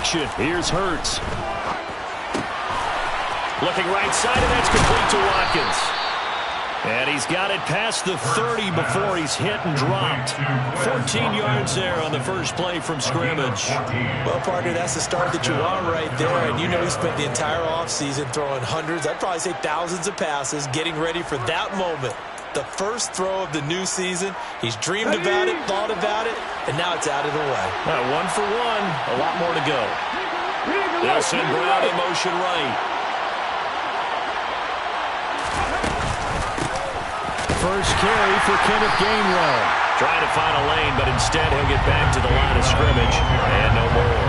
action. Here's Hurts. Looking right side, and that's complete to Watkins. And he's got it past the 30 before he's hit and dropped. 14 yards there on the first play from scrimmage. Well, partner, that's the start that you want right there. And you know he spent the entire offseason throwing hundreds, I'd probably say thousands of passes, getting ready for that moment. The first throw of the new season. He's dreamed about it, thought about it, and now it's out of the way. Well, 1 for 1, a lot more to go. They'll send Brown in motion right. First carry for Kenneth Gainwell. Trying to find a lane, but instead he'll get back to the line of scrimmage. And no more.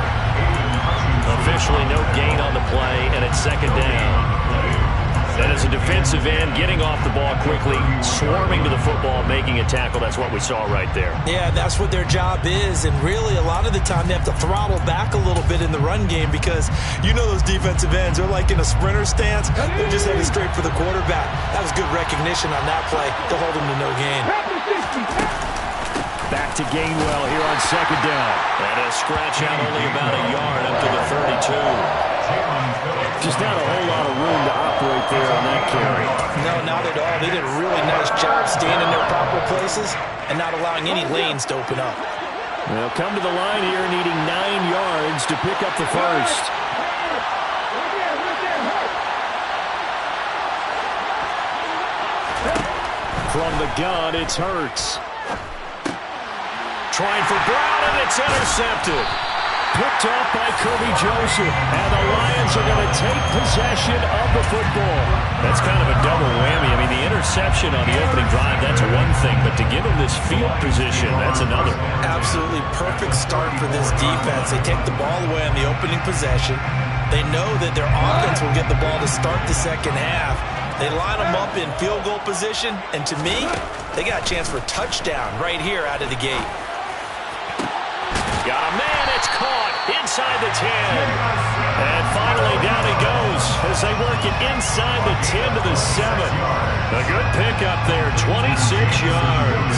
Officially no gain on the play, and it's second down. And as a defensive end, getting off the ball quickly, swarming to the football, making a tackle, that's what we saw right there. Yeah, that's what their job is, and really a lot of the time they have to throttle back a little bit in the run game because you know those defensive ends, they're like in a sprinter stance, they're just headed straight for the quarterback. That was good recognition on that play to hold him to no gain. Back to Gainwell here on second down. And a scratch out only about a yard up to the 32. Just not a whole lot of room to operate there on that carry. No, not at all. They did a really nice job staying in their proper places and not allowing any lanes to open up. They'll come to the line here needing 9 yards to pick up the first. From the gun, it's Hurts. Trying for Brown, and it's intercepted. Picked off by Kirby Joseph, and the Lions are going to take possession of the football. That's kind of a double whammy. I mean, the interception on the opening drive, that's one thing, but to give him this field position, that's another. Absolutely perfect start for this defense. They take the ball away on the opening possession. They know that their offense will get the ball to start the second half. They line them up in field goal position, and to me, they got a chance for a touchdown right here out of the gate. Got a man, it's caught inside the 10. And finally down he goes as they work it inside the 10 to the 7. A good pickup there, 26 yards.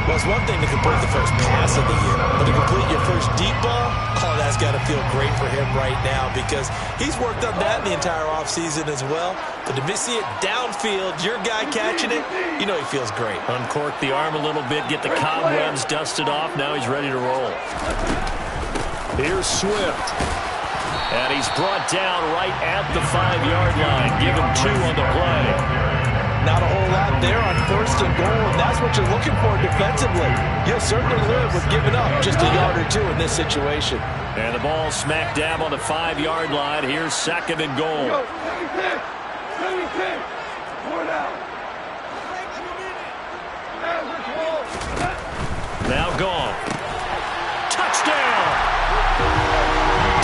Well, it's one thing to complete the first pass of the year, but to complete your first deep ball, oh, that's got to feel great for him right now because he's worked on that in the entire offseason as well. But to see it downfield, your guy catching it, you know he feels great. Uncork the arm a little bit, get the cobwebs dusted off. Now he's ready to roll. Here's Swift. And he's brought down right at the 5-yard line. Give him 2 on the play. Not a whole lot there on first and goal, and that's what you're looking for defensively. You'll certainly live with giving up just a yard or 2 in this situation. And the ball smack dab on the 5-yard line. Here's second and goal. Now gone. Touchdown!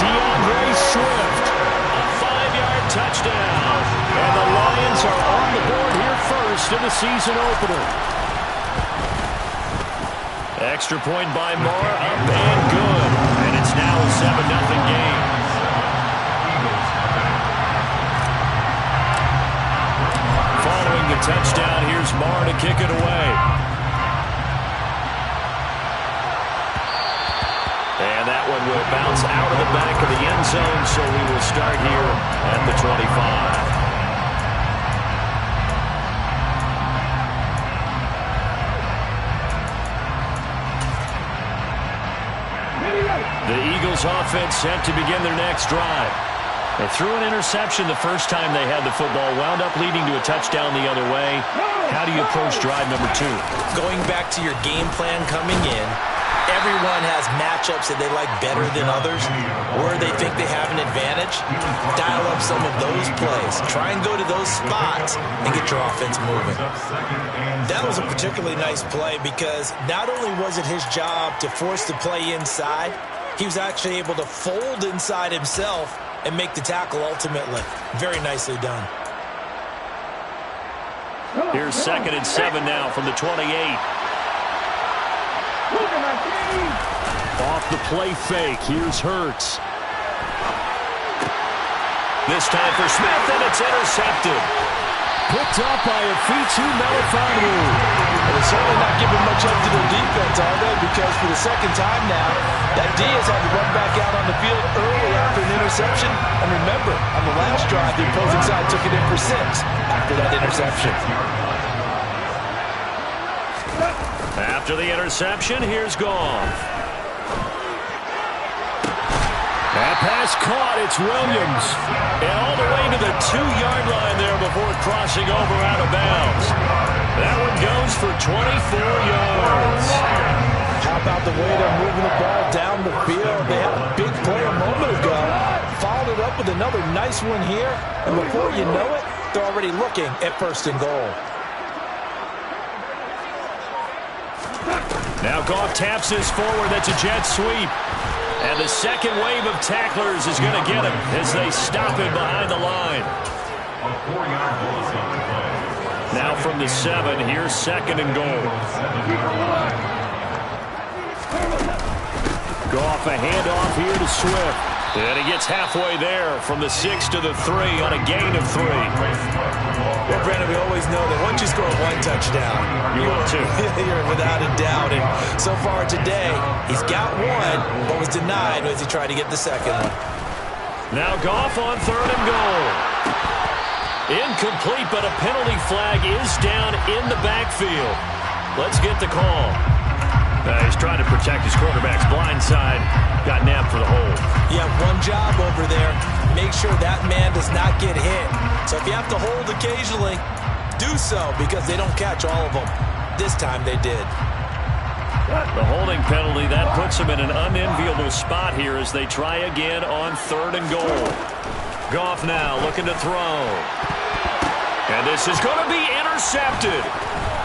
DeAndre Swift. A 5-yard touchdown. And the Lions are on the board here first in the season opener. Extra point by Moore, up and good. And it's now a 7-0 game. Following the touchdown, here's Moore to kick it away. And that one will bounce out of the back of the end zone, so we will start here at the 25. The Eagles offense set to begin their next drive. They threw an interception the first time they had the football, wound up leading to a touchdown the other way. How do you approach drive number 2? Going back to your game plan coming in, everyone has matchups that they like better than others, or they think they have an advantage. Dial up some of those plays. Try and go to those spots and get your offense moving. That was a particularly nice play because not only was it his job to force the play inside, he was actually able to fold inside himself and make the tackle ultimately. Very nicely done. Here's second and 7 now from the 28. Off the play fake, here's Hurts. This time for Smith, and it's intercepted. Picked up by Afitu Melifonwu. They're certainly not giving much up to their defense, are they? Because for the second time now, that D has had to run back out on the field early interception. And remember, on the last drive, the opposing side took it in for 6 after that interception. After the interception, here's Goff. That pass caught. It's Williams. And all the way to the 2-yard line there before crossing over out of bounds. That one goes for 24 yards. How about the way they're moving the ball down the field? They had a big play a moment ago. Followed it up with another nice one here. And before you know it, they're already looking at 1st and goal. Now Goff taps this forward. That's a jet sweep. And the second wave of tacklers is going to get him as they stop him behind the line. Now from the 7, here's 2nd and goal. Goff a handoff here to Swift. And he gets halfway there from the 6 to the 3 on a gain of 3. Well, Brandon, we always know that once you score 1 touchdown, you're without a doubt. And so far today, he's got 1, but was denied as he tried to get the 2nd one. Now Goff on 3rd and goal. Incomplete, but a penalty flag is down in the backfield. Let's get the call. He's trying to protect his quarterback's blind side. Got nabbed for the hold. You have one job over there. Make sure that man does not get hit. So if you have to hold occasionally, do so because they don't catch all of them. This time they did. The holding penalty, that puts him in an unenviable spot here as they try again on 3rd and goal. Goff now looking to throw. And this is going to be intercepted.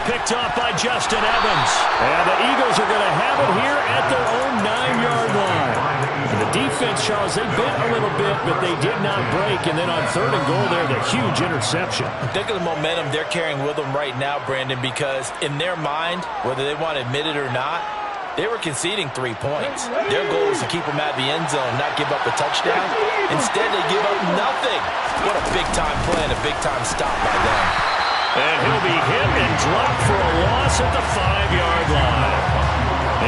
Picked off by Justin Evans. And the Eagles are going to have it here at their own 9-yard line. And the defense, Charles, they bit a little bit, but they did not break. And then on 3rd and goal there, the huge interception. Think of the momentum they're carrying with them right now, Brandon, because in their mind, whether they want to admit it or not, they were conceding 3 points. Their goal was to keep them out of the end zone, not give up a touchdown. Instead, they give up nothing. What a big-time play and a big-time stop by them. And he'll be hit and dropped for a loss at the 5-yard line.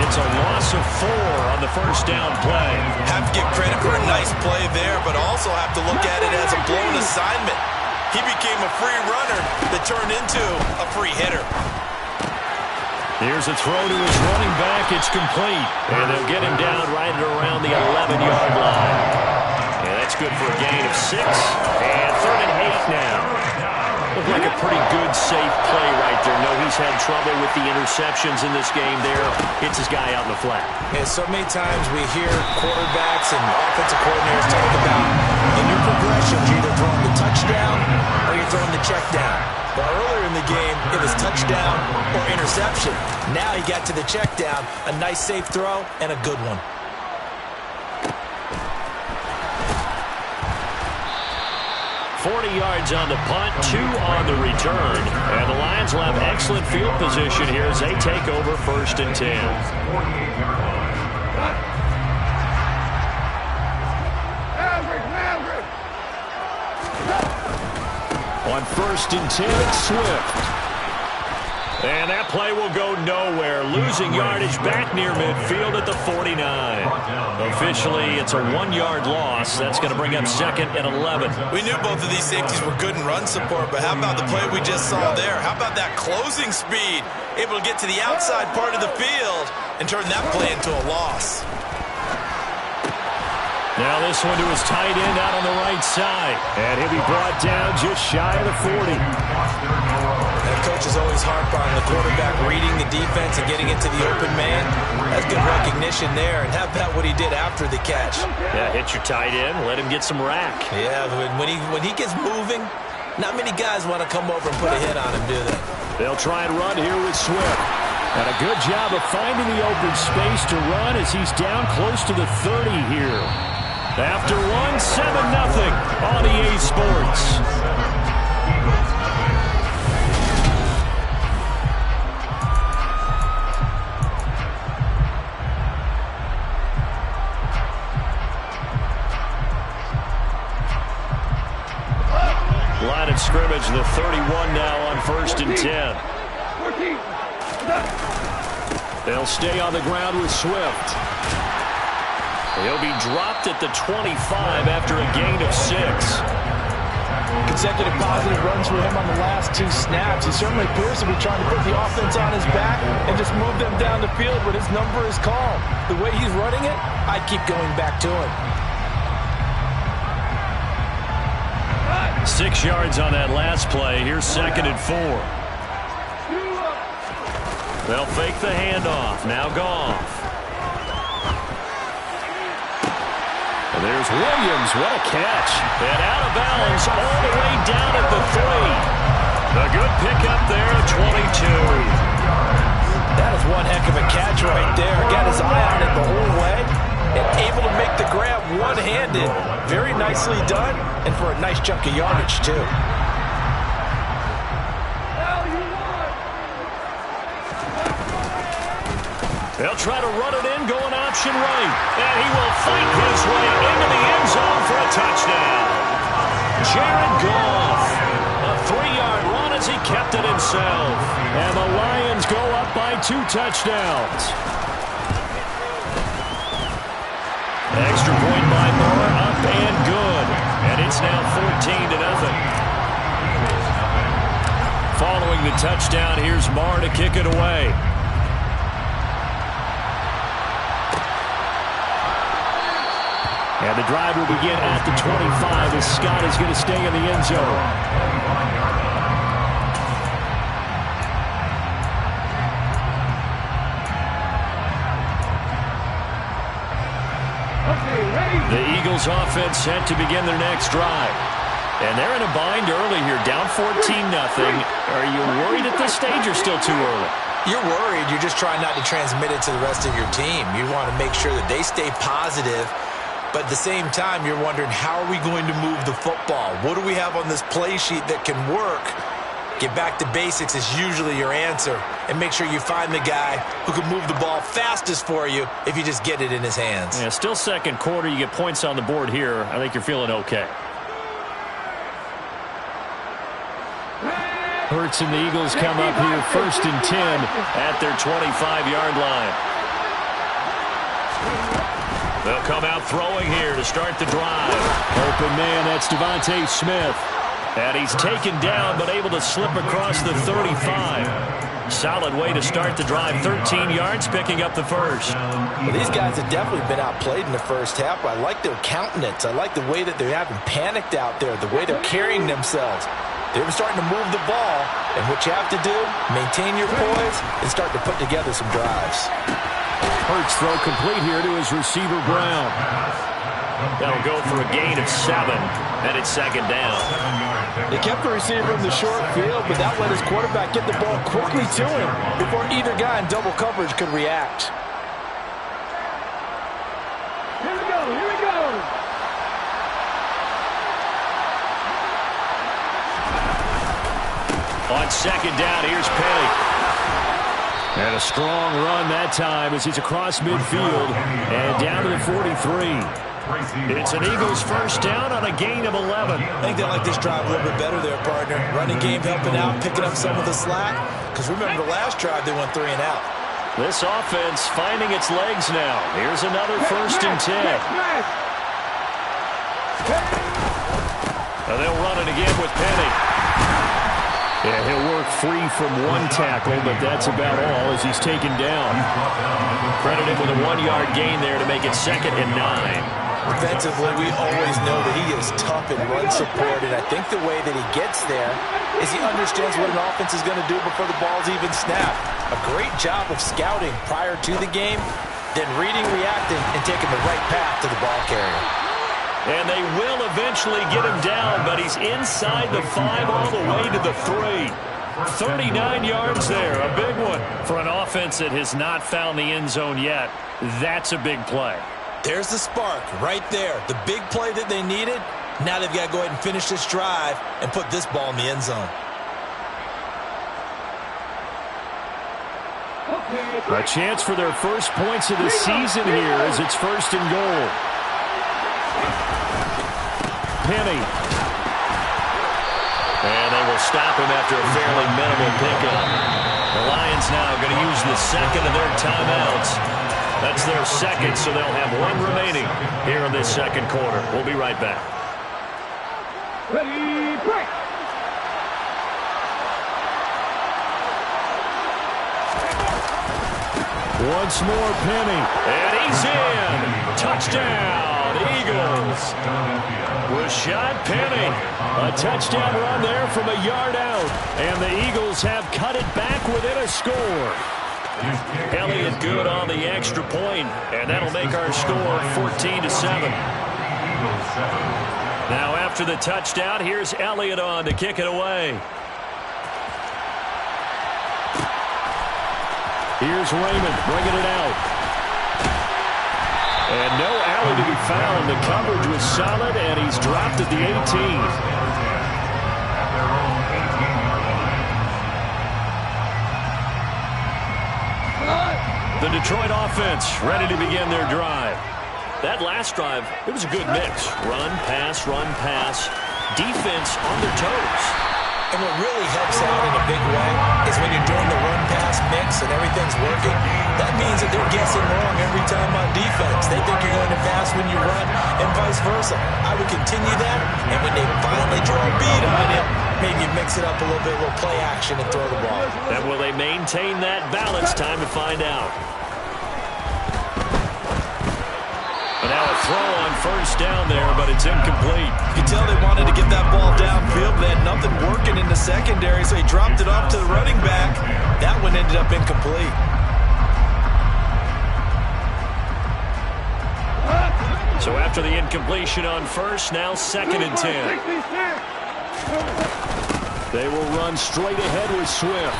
It's a loss of 4 on the 1st down play. Have to give credit for a nice play there, but also have to look at it as a blown assignment. He became a free runner that turned into a free hitter. Here's a throw to his running back. It's complete. And they'll get him down right at around the 11-yard line. And that's good for a gain of 6. And 3rd and 8 now. Looked like a pretty good, safe play right there. No, he's had trouble with the interceptions in this game there. Hits his guy out in the flat. And so many times we hear quarterbacks and offensive coordinators talk about in your progressions, you're either throwing the touchdown or you're throwing the check down. But earlier in the game, it was touchdown or interception. Now he got to the check down, a nice safe throw, and a good one. 40 yards on the punt, 2 on the return. And the Lions will have excellent field position here as they take over 1st and 10. On 1st and 10, it's Swift. And that play will go nowhere. Losing yardage back near midfield at the 49. Officially, it's a 1-yard loss. That's going to bring up 2nd and 11. We knew both of these safeties were good in run support, but how about the play we just saw there? How about that closing speed? Able to get to the outside part of the field and turn that play into a loss. Now this one to his tight end out on the right side. And he'll be brought down just shy of the 40. And coaches always harp on the quarterback reading the defense and getting into the open man. That's good recognition there. And how about what he did after the catch? Yeah, hit your tight end, let him get some rack. Yeah, when he gets moving, not many guys want to come over and put a hit on him, do they? They'll try and run here with Swift. And a good job of finding the open space to run as he's down close to the 30 here. After 1-7-0 on EA Sports. Line of scrimmage, the 31 now on 1st and 10. They'll stay on the ground with Swift. He'll be dropped at the 25 after a gain of 6. Consecutive positive runs for him on the last 2 snaps. He certainly appears to be trying to put the offense on his back and just move them down the field, but his number is called. The way he's running it, I'd keep going back to him. 6 yards on that last play. Here's 2nd and 4. They'll fake the handoff. Now Goff. And there's Williams. What a catch. And out of bounds all the way down at the 3. A good pickup there at 22. That is one heck of a catch right there. Got his eye on it the whole way. And able to make the grab one-handed. Very nicely done. And for a nice chunk of yardage, too. They'll try to run it in, going option right. And he will fight his way into the end zone for a touchdown. Jared Goff. A 3-yard run as he kept it himself. And the Lions go up by 2 touchdowns. Extra point by Moore, up and good. And it's now 14-0. Following the touchdown, here's Moore to kick it away. And the drive will begin at the 25 as Scott is going to stay in the end zone. The Eagles offense set to begin their next drive. And they're in a bind early here, down 14-0. Are you worried at this stage or still too early? You're worried. You're just trying not to transmit it to the rest of your team. You want to make sure that they stay positive. But at the same time, you're wondering, how are we going to move the football? What do we have on this play sheet that can work? Get back to basics is usually your answer. And make sure you find the guy who can move the ball fastest for you if you just get it in his hands. Yeah, still second quarter. You get points on the board here. I think you're feeling okay. Hurts and the Eagles come up here 1st and 10 at their 25-yard line. They'll come out throwing here to start the drive. Open man, that's Devontae Smith. And he's taken down but able to slip across the 35. Solid way to start the drive. 13 yards, picking up the first. Well, these guys have definitely been outplayed in the first half. I like their countenance. I like the way that they haven't panicked out there, the way they're carrying themselves. They're starting to move the ball, and what you have to do, maintain your poise and start to put together some drives. Hurts throw complete here to his receiver, Brown. That'll go for a gain of 7, and it's 2nd down. They kept the receiver in the short field, but that let his quarterback get the ball quickly to him before either guy in double coverage could react. Here we go, here we go. On 2nd down, here's Penny. And a strong run that time as he's across midfield and down to the 43. It's an Eagles first down on a gain of 11. I think they like this drive a little bit better there, partner. Running game helping out, picking up some of the slack. Because remember the last drive, they went 3 and out. This offense finding its legs now. Here's another 1st and 10. And they'll run it again with Penny. Yeah, he'll work free from one tackle, but that's about all as he's taken down. Credit him with a 1-yard gain there to make it 2nd and 9. Defensively, we always know that he is tough in run support, and I think the way that he gets there is he understands what an offense is going to do before the ball's even snapped. A great job of scouting prior to the game, then reading, reacting, and taking the right path to the ball carrier. And they will eventually get him down, but he's inside the 5 all the way to the 3. 39 yards there, a big one for an offense that has not found the end zone yet. That's a big play. There's the spark right there. The big play that they needed. Now they've got to go ahead and finish this drive and put this ball in the end zone. A chance for their first points of the season here as it's 1st and goal. Penny. And they will stop him after a fairly minimal pickup. The Lions now going to use the 2nd of their timeouts That's their second, so they'll have one remaining here in this second quarter. We'll be right back. Ready, break. Once more, Penny. And he's in. Touchdown, Eagles. Rashad Penny. A touchdown run there from a yard out. And the Eagles have cut it back within a score. Elliott good on the extra point, and that'll make our score 14-7. Now after the touchdown, here's Elliott on to kick it away. Here's Raymond bringing it out. And no alley to be found. The coverage was solid, and he's dropped at the 18. The Detroit offense ready to begin their drive. That last drive, it was a good mix. Run, pass, defense on their toes. And what really helps out in a big way is when you're doing the run-pass mix and everything's working, that means that they're guessing wrong every time on defense. They think you're going to pass when you run and vice versa. I would continue that, and when they finally draw a bead on it, maybe mix it up a little bit, a little play action and throw the ball. And will they maintain that balance? Time to find out. And now a throw on first down there, but it's incomplete. You can tell they wanted to get that ball downfield, but they had nothing working in the secondary, so he dropped it off to the running back. That one ended up incomplete. So after the incompletion on first, now 2nd and 10. They will run straight ahead with Swift.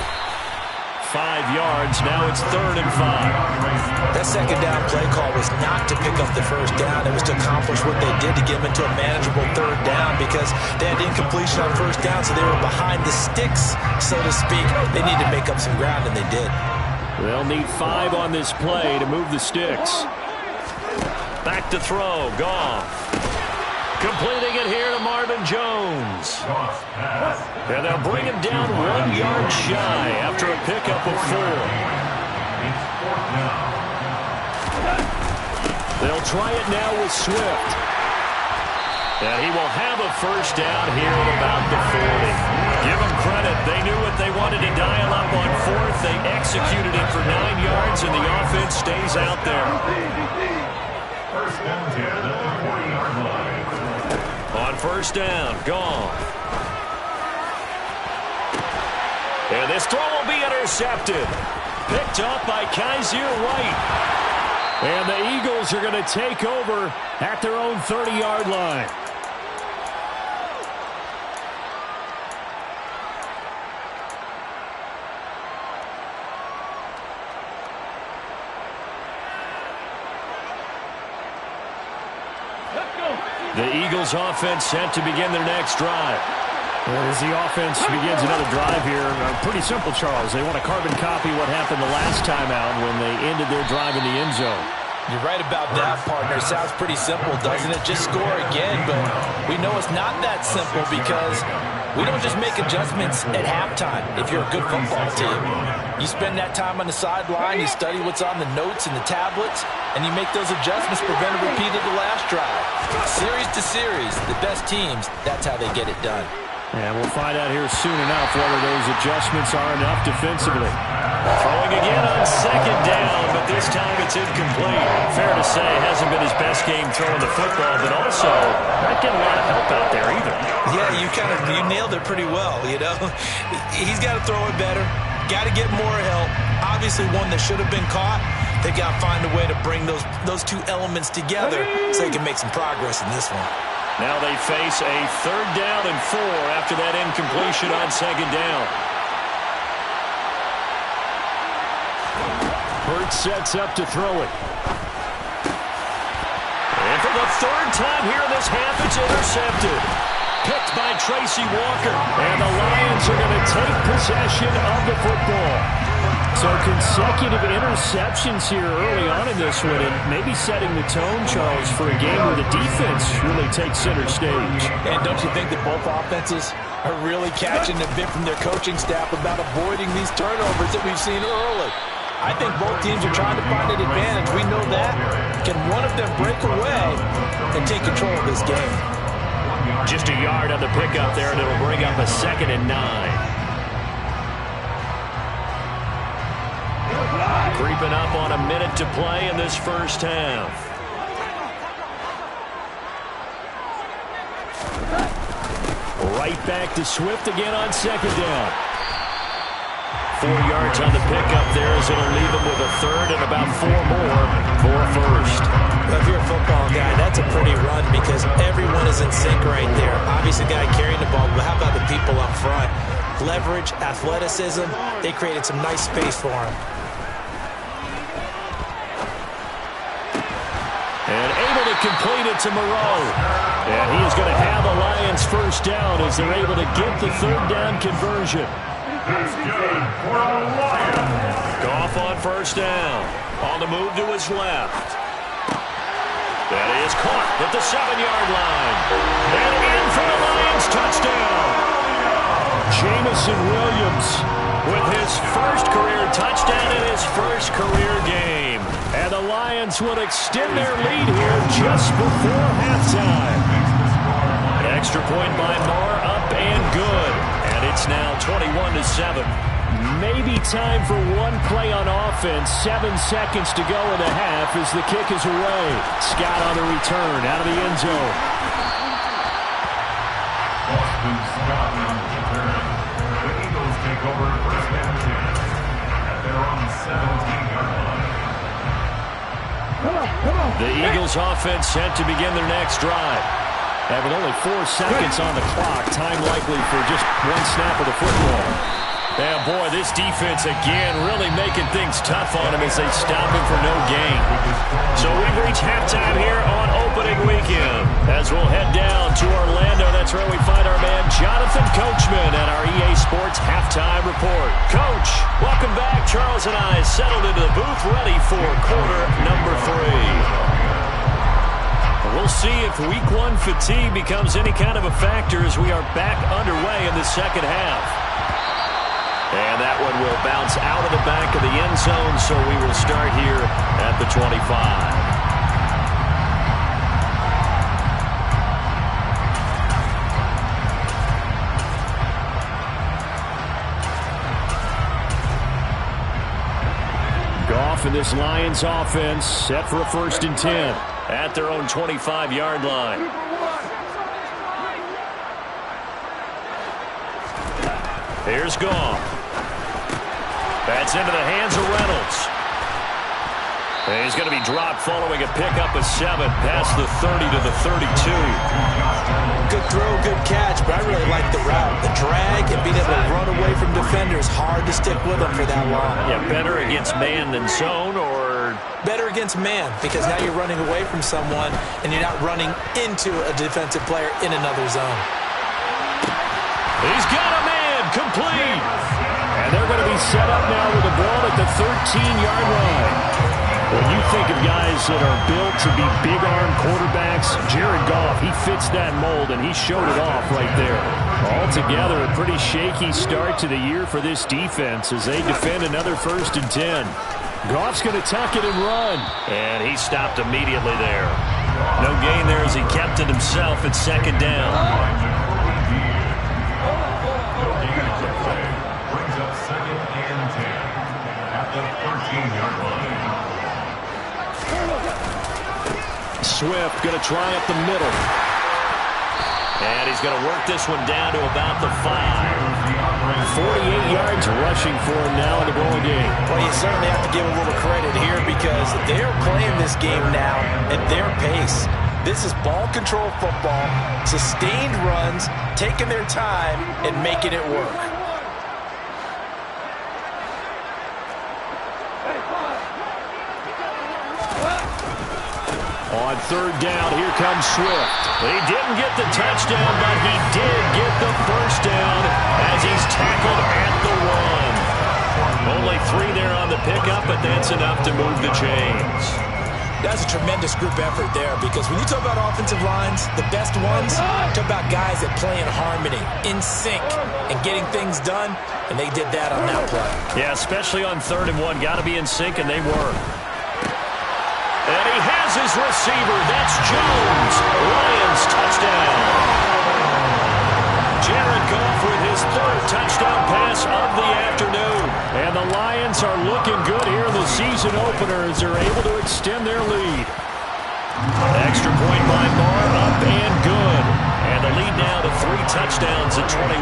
5 yards. Now it's 3rd and 5. That second down play call was not to pick up the first down. It was to accomplish what they did to get them into a manageable 3rd down because they had incompletion on first down, so they were behind the sticks, so to speak. They needed to make up some ground, and they did. They'll need 5 on this play to move the sticks. Back to throw. Goff. Completing it here to Marvin Jones. And they'll bring him down 1 yard shy after a pickup of 4. They'll try it now with Swift. And he will have a first down here at about the 40. Give them credit. They knew what they wanted to dial up on 4th. They executed it for 9 yards, and the offense stays out there. First down here at the 40-yard line. On first down, gone. And this throw will be intercepted. Picked up by Kaiser White. And the Eagles are going to take over at their own 30-yard line. The Eagles offense set to begin their next drive. As the offense begins another drive here, pretty simple, Charles. They want to carbon copy what happened the last time out when they ended their drive in the end zone. You're right about that, partner. Sounds pretty simple, doesn't it? Just score again, but we know it's not that simple because we don't just make adjustments at halftime if you're a good football team. You spend that time on the sideline, you study what's on the notes and the tablets, and you make those adjustments, prevent a repeat of the last drive. Series to series, the best teams, that's how they get it done. And we'll find out here soon enough whether those adjustments are enough defensively. Throwing again on second down, but this time it's incomplete. Fair to say, hasn't been his best game throwing the football, but also not getting a lot of help out there either. Yeah, you nailed it pretty well, you know. He's got to throw it better. Got to get more help. Obviously one that should have been caught. They got to find a way to bring those two elements together so they can make some progress in this one. Now they face a 3rd down and 4 after that incompletion on second down. Hurts sets up to throw it. And for the 3rd time here in this half, it's intercepted. Picked by Tracy Walker. And the Lions are going to take possession of the football. So consecutive interceptions here early on in this one, and maybe setting the tone, Charles, for a game where the defense really takes center stage. And don't you think that both offenses are really catching a bit from their coaching staff about avoiding these turnovers that we've seen early? I think both teams are trying to find an advantage. We know that. Can one of them break away and take control of this game? Just a yard on the pickup there, and it'll bring up a 2nd and 9. Creeping up on a minute to play in this first half. Right back to Swift again on 2nd down. 4 yards on the pickup there as it'll leave him with a 3rd and about 4 more for a 1st. Well, if you're a football guy, that's a pretty run because everyone is in sync right there. Obviously, the guy carrying the ball, but how about the people up front? Leverage, athleticism, they created some nice space for him. And able to complete it to Moreau. And he is going to have the Lions first down as they're able to get the 3rd down conversion. That's good for the Lions. Goff on first down. On the move to his left. That is caught at the 7-yard line. And in for the Lions touchdown. Jamison Williams with his first career touchdown in his first career game. And the Lions will extend their lead here just before halftime. An extra point by Moore, up and good. And it's now 21-7. Maybe time for one play on offense. 7 seconds to go in the half as the kick is away. Scott on the return out of the end zone. Boston Scott on the return. The Eagles take over first and 10 at their own 17-yard line. The Eagles offense set to begin their next drive. And with only 4 seconds on the clock, time likely for just one snap of the football. And boy, this defense again really making things tough on him as they stop him for no gain. So we've reached halftime here on opening weekend. As we'll head down to Orlando, that's where we find our man Jonathan Coachman at our EA Sports Halftime Report. Coach, welcome back. Charles and I settled into the booth ready for quarter number 3. We'll see if week 1 fatigue becomes any kind of a factor as we are back underway in the second half. And that one will bounce out of the back of the end zone, so we will start here at the 25. Goff and this Lions offense set for a 1st and 10 at their own 25-yard line. Here's Goff. That's into the hands of Reynolds. And he's going to be dropped following a pickup of 7 past the 30 to the 32. Good throw, good catch, but I really like the route. The drag and being able to run away from defenders, hard to stick with them for that long. Yeah, better against man than zone, or? Better against man, because now you're running away from someone and you're not running into a defensive player in another zone. He's got a man, complete. And they're going to be set up now with the ball at the 13-yard line. When you think of guys that are built to be big-arm quarterbacks, Jared Goff, he fits that mold, and he showed it off right there. Altogether, a pretty shaky start to the year for this defense as they defend another 1st and 10. Goff's going to tuck it and run. And he stopped immediately there. No gain there as he kept it himself at 2nd down. Brings up 2nd and 10 at the 13-yard line. Swift going to try up the middle. And he's going to work this one down to about the 5. 48 yards rushing for him now in the ball game. Well, you certainly have to give a little credit here because they're playing this game now at their pace. This is ball control football, sustained runs, taking their time and making it work. On 3rd down, here comes Swift. He didn't get the touchdown, but he did get the first down as he's tackled at the 1. Only 3 there on the pickup, but that's enough to move the chains. That's a tremendous group effort there, because when you talk about offensive lines, the best ones, talk about guys that play in harmony, in sync, and getting things done, and they did that on that play. Yeah, especially on 3rd and 1. Got to be in sync, and they were. And he has his receiver. That's Jones. Lions touchdown. Jared Goff with his 3rd touchdown pass of the afternoon. And the Lions are looking good here in the season opener as they're able to extend their lead. Extra point by Marr, up and good. And the lead now to 3 touchdowns at 21.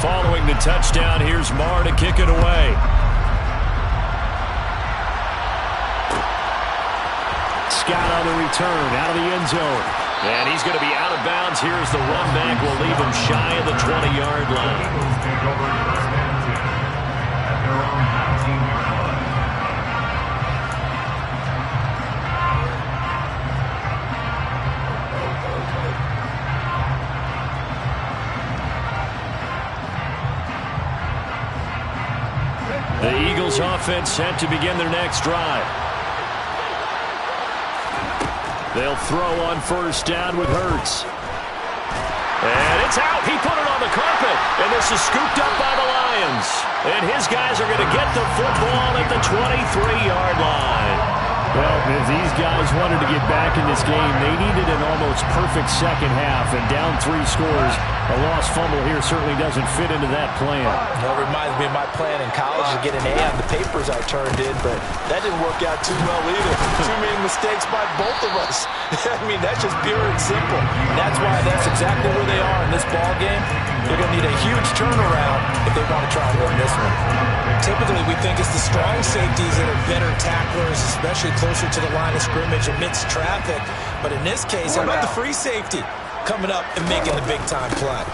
Following the touchdown, here's Marr to kick it away. Scott on the return, out of the end zone. And he's going to be out of bounds. Here's the run back. Will leave him shy of the 20-yard line. The Eagles offense set to begin their next drive. They'll throw on 1st down with Hurts. And it's out. He put it on the carpet. And this is scooped up by the Lions. And his guys are going to get the football at the 23-yard line. Well, if these guys wanted to get back in this game, they needed an almost perfect second half. And down 3 scores, a lost fumble here certainly doesn't fit into that plan. Well, it reminds me of my plan in college to get an A on the papers I turned in, but that didn't work out too well either. Too many mistakes by both of us. I mean, that's just pure and simple. And that's why that's exactly where they are in this ball game. They're going to need a huge turnaround if they want to try and win this one. Typically, we think it's the strong safeties that are better tacklers, especially closer to the line of scrimmage amidst traffic. But in this case, how about the free safety coming up and making the big-time play?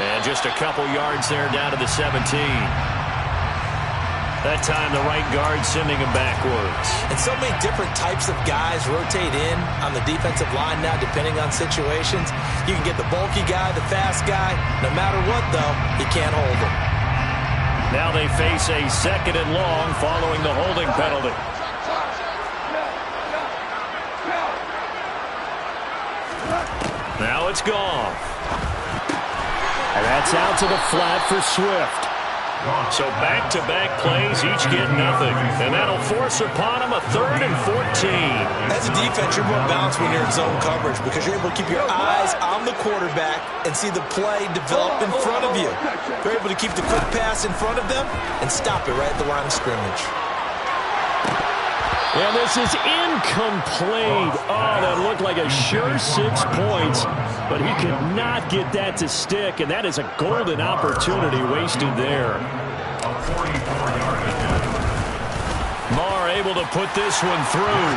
And just a couple yards there down to the 17. That time the right guard sending him backwards. And so many different types of guys rotate in on the defensive line now depending on situations. You can get the bulky guy, the fast guy. No matter what, though, you can't hold him. Now they face a 2nd and long following the holding penalty. Now it's gone. And that's out to the flat for Swift. So back-to-back plays, each get nothing. And that'll force upon him a 3rd and 14. As a defense, you're more balanced when you're in zone coverage because you're able to keep your eyes on the quarterback and see the play develop in front of you. You're able to keep the quick pass in front of them and stop it right at the line of scrimmage. And this is incomplete. Oh, that looked like a sure 6 points, but he could not get that to stick, and that is a golden opportunity wasted there. Marr able to put this one through.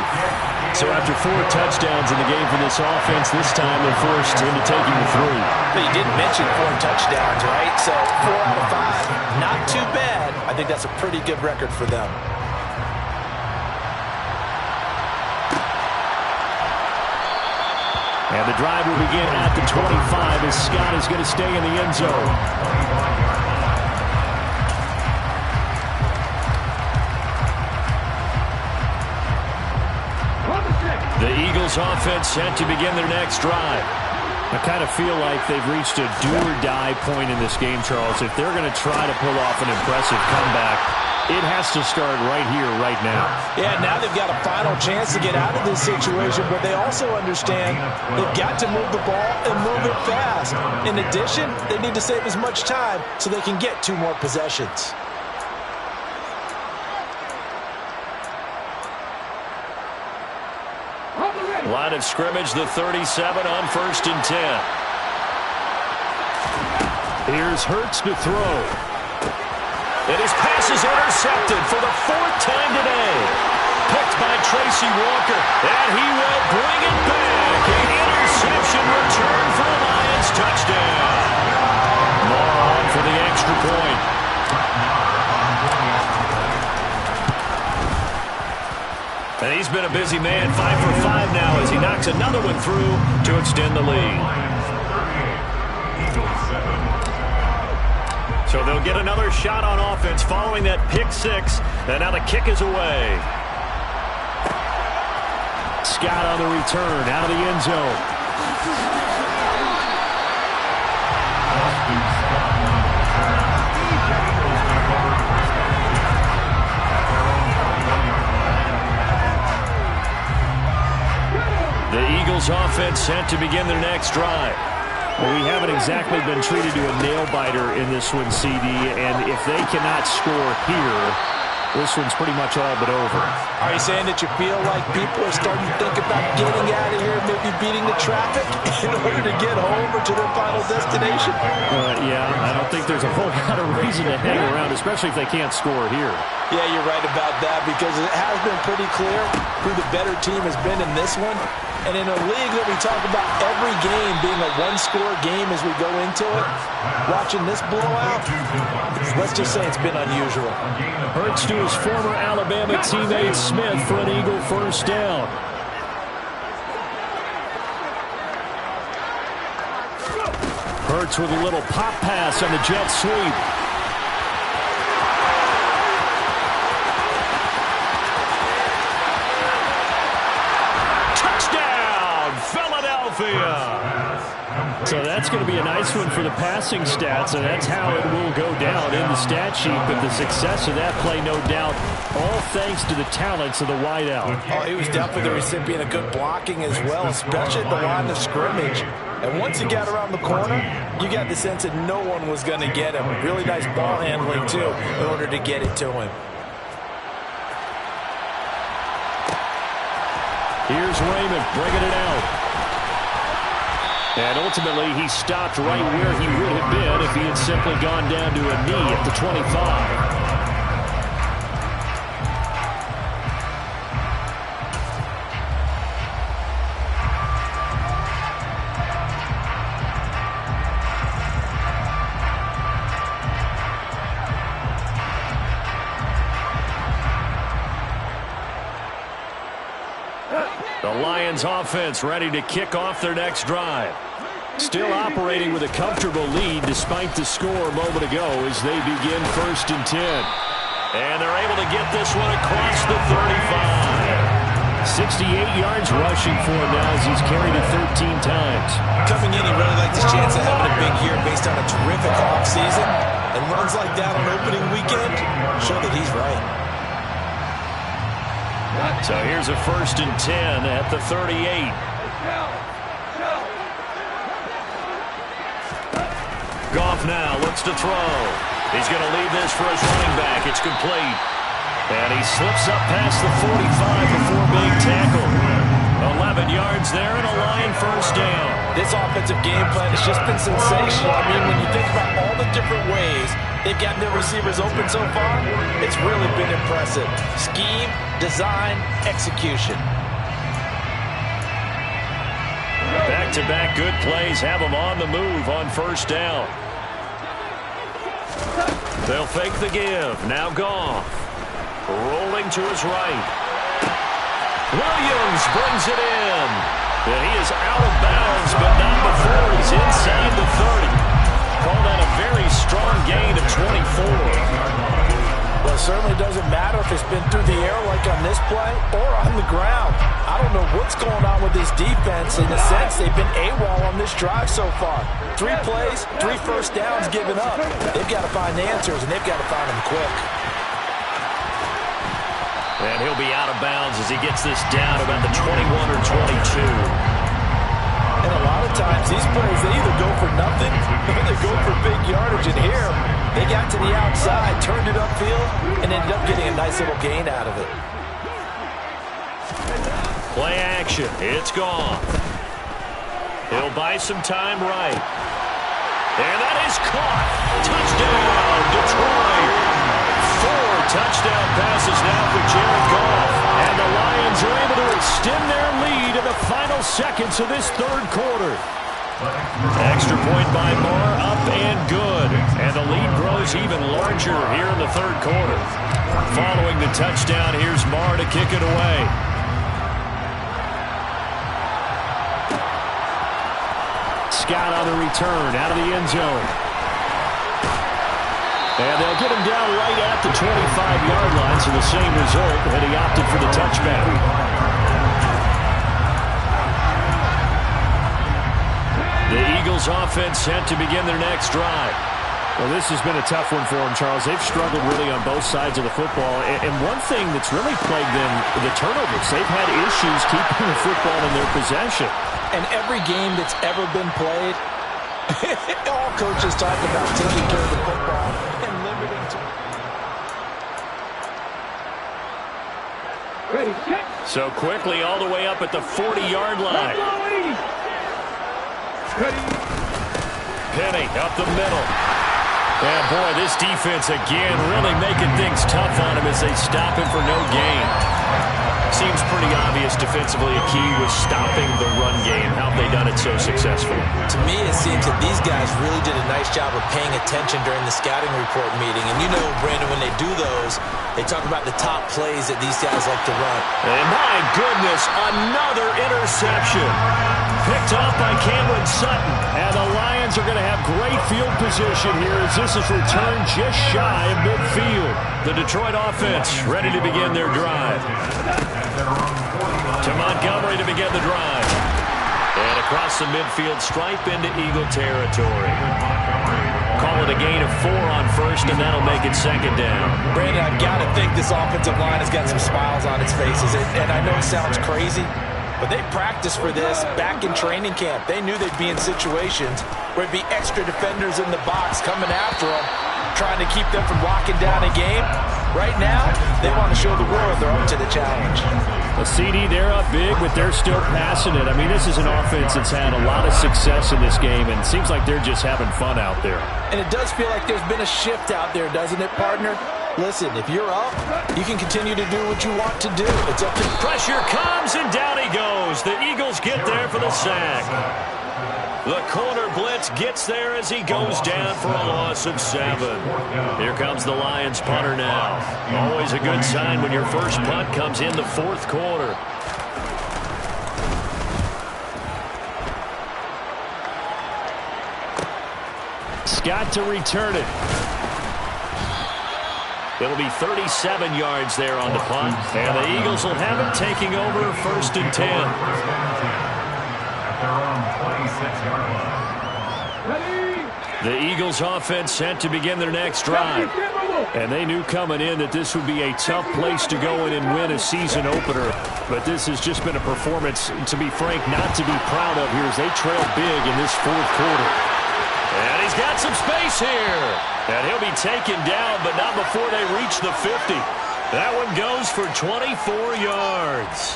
So after 4 touchdowns in the game for this offense, this time they're forced into taking the 3. But you didn't mention 4 touchdowns, right? So 4 out of 5, not too bad. I think that's a pretty good record for them. And the drive will begin at the 25 as Scott is going to stay in the end zone. The Eagles offense set to begin their next drive. I kind of feel like they've reached a do-or-die point in this game, Charles. If they're going to try to pull off an impressive comeback, it has to start right here, right now. Yeah, now they've got a final chance to get out of this situation, but they also understand they've got to move the ball and move it fast. In addition, they need to save as much time so they can get 2 more possessions. Line of scrimmage, the 37 on 1st and 10. Here's Hurts to throw. And his pass is intercepted for the 4th time today. Picked by Tracy Walker. And he will bring it back. An interception return for a Lions touchdown. Marr on for the extra point. And he's been a busy man. 5 for 5 now as he knocks another one through to extend the lead. So they'll get another shot on offense following that pick six. And now the kick is away. Scott on the return out of the end zone. The Eagles offense set to begin their next drive. Well, we haven't exactly been treated to a nail-biter in this one, CD, and if they cannot score here, this one's pretty much all but over. Are you saying that you feel like people are starting to think about getting out of here, maybe beating the traffic in order to get home or to their final destination? Yeah, I don't think there's a whole lot of reason to hang around, especially if they can't score here. Yeah, you're right about that, because it has been pretty clear who the better team has been in this one. And in a league that we talk about every game being a one-score game as we go into it, watching this blowout, let's just say it's been unusual. Hurts to his former Alabama teammate Smith for an Eagle first down. Hurts with a little pop pass on the jet sweep. So that's going to be a nice one for the passing stats, and that's how it will go down in the stat sheet. But the success of that play, no doubt, all thanks to the talents of the wideout. Oh, he was definitely the recipient of good blocking as well, especially at the line of scrimmage. And once he got around the corner, you got the sense that no one was going to get him. Really nice ball handling, too, in order to get it to him. Here's Raymond bringing it out. And ultimately, he stopped right where he would have been if he had simply gone down to a knee at the 25. The Lions offense ready to kick off their next drive. Still operating with a comfortable lead despite the score a moment ago as they begin 1st and 10. And they're able to get this one across the 35. 68 yards rushing for him now as he's carried it 13 times. Coming in, he really liked his chance of having a big year based on a terrific offseason. And runs like that on opening weekend show that he's right. So here's a 1st and 10 at the 38. Goff now looks to throw. He's going to leave this for his running back. It's complete. And he slips up past the 45 before being tackled. 11 yards there and a Lion first down. This offensive game plan has just been sensational. I mean, when you think about all the different ways they've gotten their receivers open so far, it's really been impressive. Scheme, design, execution. Back-to-back good plays have them on the move on first down. They'll fake the give. Now Goff. Rolling to his right. Williams brings it in. And he is out of bounds, but not before he's inside the 30. Call that a very strong gain of 24. Well, it certainly doesn't matter if it's been through the air like on this play or on the ground. I don't know what's going on with this defense. In a sense, they've been AWOL on this drive so far. 3 plays, 3 first downs given up. They've got to find answers, and they've got to find them quick. And he'll be out of bounds as he gets this down about the 21 or 22. And a lot of times, these plays, they either go for nothing or they go for big yardage. And here, they got to the outside, turned it upfield, and ended up getting a nice little gain out of it. Play action. It's gone. He'll buy some time right. And that is caught. Touchdown, Detroit. 4 touchdown passes now for Jared Goff. And the Lions are able to extend their lead in the final seconds of this 3rd quarter. Extra point by Marr, up and good. And the lead grows even larger here in the 3rd quarter. Following the touchdown, here's Marr to kick it away. Scott on the return, out of the end zone. And they'll get him down right at the 25-yard line, so the same result, and he opted for the touchback. The Eagles offense set to begin their next drive. Well, this has been a tough one for them, Charles. They've struggled really on both sides of the football. And one thing that's really plagued them, the turnovers. They've had issues keeping the football in their possession. And every game that's ever been played, all coaches talk about taking care of the football and limiting to... Ready, set. So quickly all the way up at the 40-yard line. Penny up the middle. And boy, this defense again really making things tough on him as they stop him for no gain. Seems pretty obvious defensively a key was stopping the run game. How have they done it so successfully? To me, it seems that these guys really did a nice job of paying attention during the scouting report meeting. And you know, Brandon, when they do those, they talk about the top plays that these guys like to run. And my goodness, another interception. Picked off by Cameron Sutton. And the Lions are going to have great field position here as this is returned just shy of midfield. The Detroit offense ready to begin their drive. To Montgomery to begin the drive. And across the midfield stripe into Eagle territory. Call it a gain of 4 on first, and that'll make it second down. Brandon, I've got to think this offensive line has got some smiles on its faces. And I know it sounds crazy, but they practiced for this back in training camp. They knew they'd be in situations where it'd be extra defenders in the box coming after them, trying to keep them from locking down a game. Right now, they want to show the world they're up to the challenge. A CD, they're up big, but they're still passing it. I mean, this is an offense that's had a lot of success in this game, and it seems like they're just having fun out there. And it does feel like there's been a shift out there, doesn't it, partner? Listen, if you're up, you can continue to do what you want to do. It's up to... Pressure comes, and down he goes. The Eagles get there for the sack. The corner blitz gets there as he goes down for a loss of 7. Here comes the Lions punter now. Always a good sign when your first punt comes in the fourth quarter. Scott to return it. It'll be 37 yards there on the punt. And the Eagles will have it taking over first and 10. The Eagles offense set to begin their next drive. And they knew coming in that this would be a tough place to go in and win a season opener. But this has just been a performance, to be frank, not to be proud of here as they trail big in this fourth quarter. And he's got some space here. And he'll be taken down, but not before they reach the 50. That one goes for 24 yards.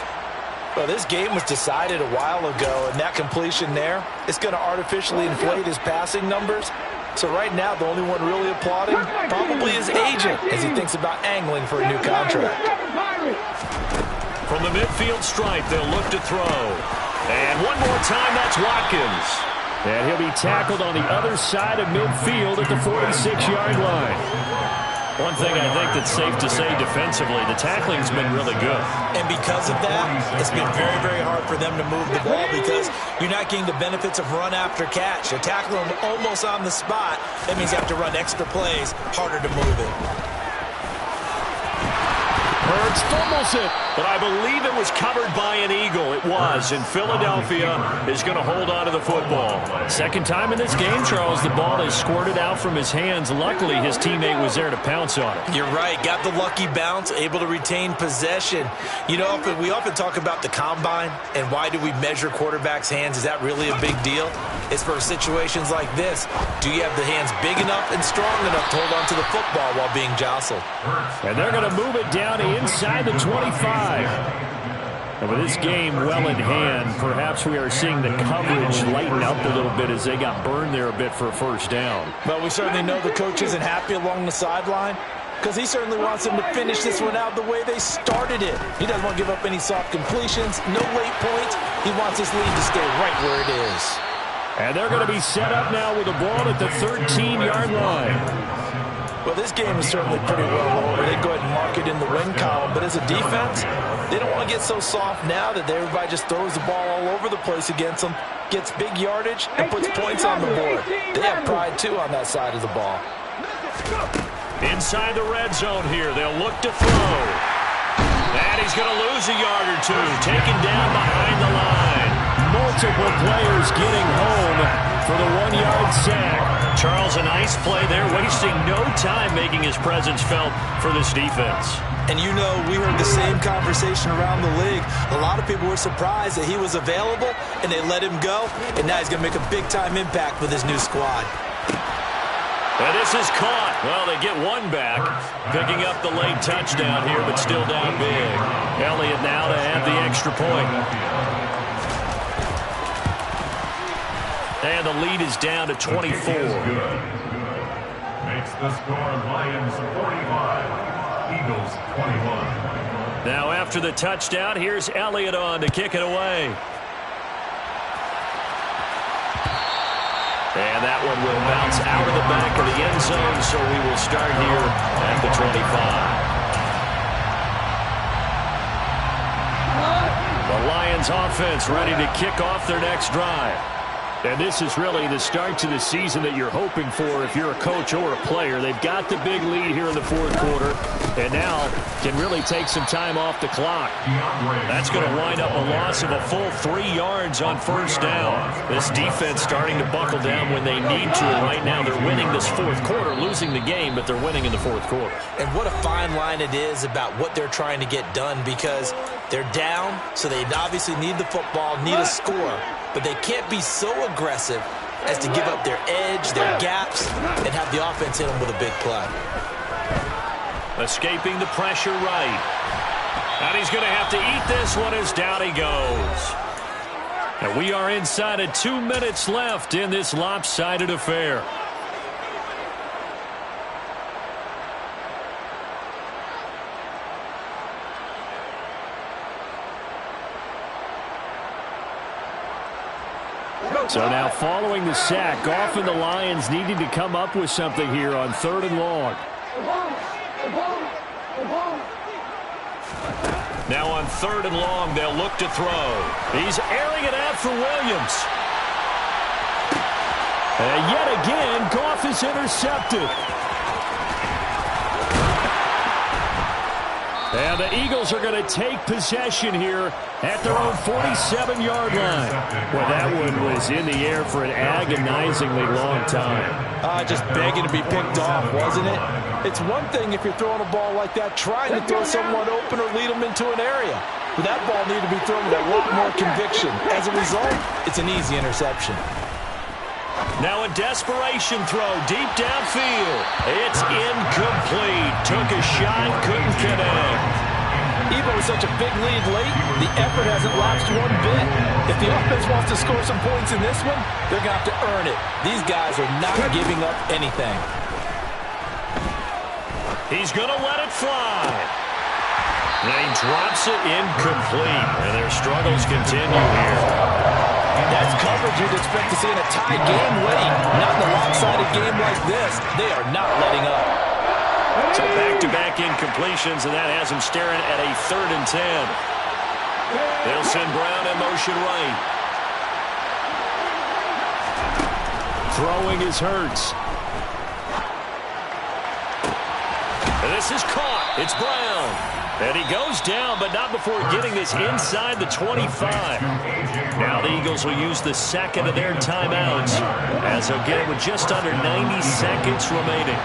Well, this game was decided a while ago, and that completion there is going to artificially inflate his passing numbers. So right now, the only one really applauding probably his agent as he thinks about angling for a new contract. From the midfield stripe, they'll look to throw. And one more time, that's Watkins. And he'll be tackled on the other side of midfield at the 46-yard line. One thing I think that's safe to say defensively, the tackling's been really good. And because of that, it's been very, very hard for them to move the ball because you're not getting the benefits of run after catch. You're tackling them almost on the spot. That means you have to run extra plays, harder to move it. Hurts fumbles it, but I believe it was covered by an Eagle. It was, and Philadelphia is going to hold on to the football. Second time in this game, Charles, the ball is squirted out from his hands. Luckily, his teammate was there to pounce on it. You're right. Got the lucky bounce, able to retain possession. You know, we often talk about the combine and why do we measure quarterbacks' hands. Is that really a big deal? It's for situations like this. Do you have the hands big enough and strong enough to hold on to the football while being jostled? And they're going to move it down inside the 25. And with this game well in hand, perhaps we are seeing the coverage lighten up a little bit as they got burned there a bit for a first down. Well, we certainly know the coach isn't happy along the sideline because he certainly wants them to finish this one out the way they started it. He doesn't want to give up any soft completions, no late points. He wants his lead to stay right where it is. And they're going to be set up now with the ball at the 13-yard line. Well, this game is certainly pretty well over. They go ahead and mark it in the win column. But as a defense, they don't want to get so soft now that everybody just throws the ball all over the place against them, gets big yardage, and puts points on the board. They have pride, too, on that side of the ball. Inside the red zone here, they'll look to throw. And he's going to lose a yard or two, taken down behind the line. Multiple players getting home for the 1-yard sack. Charles, a nice play there, wasting no time making his presence felt for this defense. And you know, we heard the same conversation around the league. A lot of people were surprised that he was available, and they let him go. And now he's going to make a big-time impact with his new squad. And this is caught. Well, they get one back, picking up the late touchdown here, but still down big. Elliott now to add the extra point. And the lead is down to 24. Makes the score Lions 45. Eagles 21. Now after the touchdown, here's Elliott on to kick it away. And that one will bounce out of the back of the end zone, so we will start here at the 25. The Lions offense ready to kick off their next drive. And this is really the start to the season that you're hoping for if you're a coach or a player. They've got the big lead here in the fourth quarter, and now can really take some time off the clock. That's going to wind up a loss of a full 3 yards on first down. This defense starting to buckle down when they need to. Right now they're winning this fourth quarter, losing the game, but they're winning in the fourth quarter. And what a fine line it is about what they're trying to get done, because they're down, so they obviously need the football, need a score. But they can't be so aggressive as to give up their edge, their gaps, and have the offense hit them with a big play. Escaping the pressure right. And he's going to have to eat this one as down he goes. And we are inside of 2 minutes left in this lopsided affair. So now following the sack, often the Lions needing to come up with something here on 3rd and long. Now on 3rd and long, they'll look to throw. He's airing it out for Williams. And yet again, Goff is intercepted. And the Eagles are going to take possession here at their own 47-yard line. Well, that one was in the air for an agonizingly long time. Just begging to be picked off, wasn't it? It's one thing if you're throwing a ball like that, trying to throw someone open or lead them into an area. But that ball needed to be thrown with a lot more conviction. As a result, it's an easy interception. Now a desperation throw deep downfield. It's incomplete. Took a shot, couldn't connect. Even with such a big lead late, the effort hasn't lapsed one bit. If the offense wants to score some points in this one, they're going to have to earn it. These guys are not giving up anything. He's going to let it fly. And he drops it incomplete. And their struggles continue here. That's coverage you'd expect to see in a tie game late. Not in a lopsided game like this. They are not letting up. So back-to-back incompletions, and that has him staring at a 3rd and 10. They'll send Brown in motion right. Throwing is Hurts. And this is caught. It's Brown. And he goes down, but not before getting this inside the 25. Now the Eagles will use the second of their timeouts as they'll get it with just under 90 seconds remaining.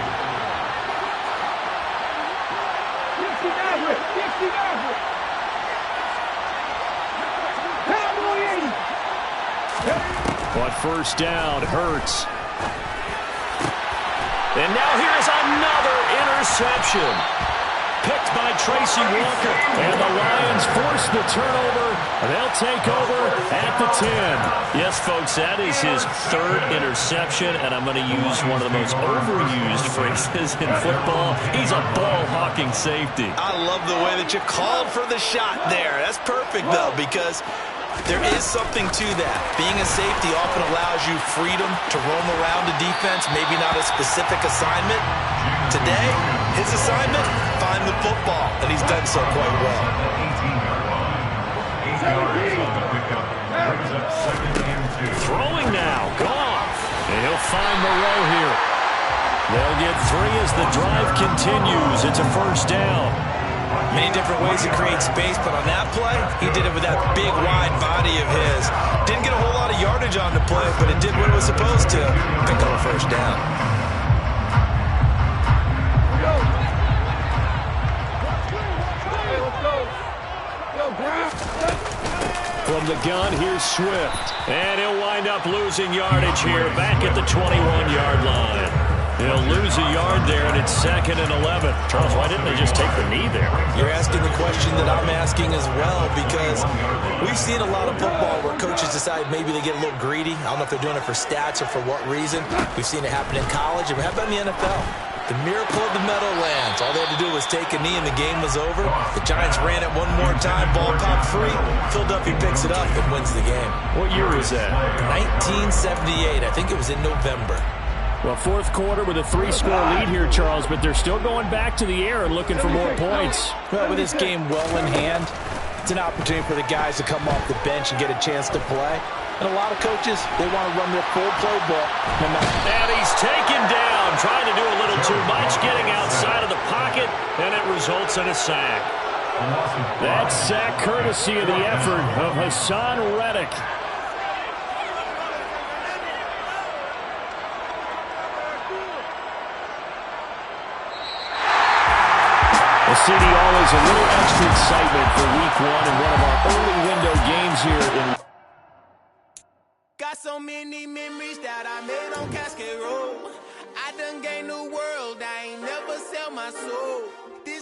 On first down, Hurts. And now here's another interception. Picked by Tracy Walker. And the Lions force the turnover. They'll take over at the 10. Yes, folks, that is his 3rd interception, and I'm going to use one of the most overused phrases in football. He's a ball-hawking safety. I love the way that you called for the shot there. That's perfect, though, because there is something to that. Being a safety often allows you freedom to roam around a defense, maybe not a specific assignment. Today, his assignment, find the football, and he's done so quite well. Throwing now, Goff. And he'll find Moreau here. They'll get 3 as the drive continues. It's a first down. Many different ways to create space, but on that play, he did it with that big, wide body of his. Didn't get a whole lot of yardage on the play, but it did what it was supposed to. Pick up a first down. From the gun, here's Swift. And he'll wind up losing yardage here, back at the 21-yard line. He'll lose a yard there, and it's 2nd and 11. Charles, why didn't they just take the knee there? You're asking the question that I'm asking as well, because we've seen a lot of football where coaches decide maybe they get a little greedy. I don't know if they're doing it for stats or for what reason. We've seen it happen in college, and how about in the NFL? The miracle of the Meadowlands. All they had to do was take a knee, and the game was over. The Giants ran it one more time. Ball popped free. Philadelphia picks it up and wins the game. What year was that? 1978. I think it was in November. Well, fourth quarter with a 3-score lead here, Charles, but they're still going back to the air and looking for more points. Well, with this game well in hand, it's an opportunity for the guys to come off the bench and get a chance to play. And a lot of coaches, they want to run their full playbook. And he's taken down, trying to do a little too much, getting outside of the pocket, and it results in a sack. That sack courtesy of the effort of Hassan Reddick. Well, CD, always a little extra excitement for week 1 and one of our early window games here in. Got so many memories that I made on Cascade Road. I done gained the world, I ain't never sell my soul.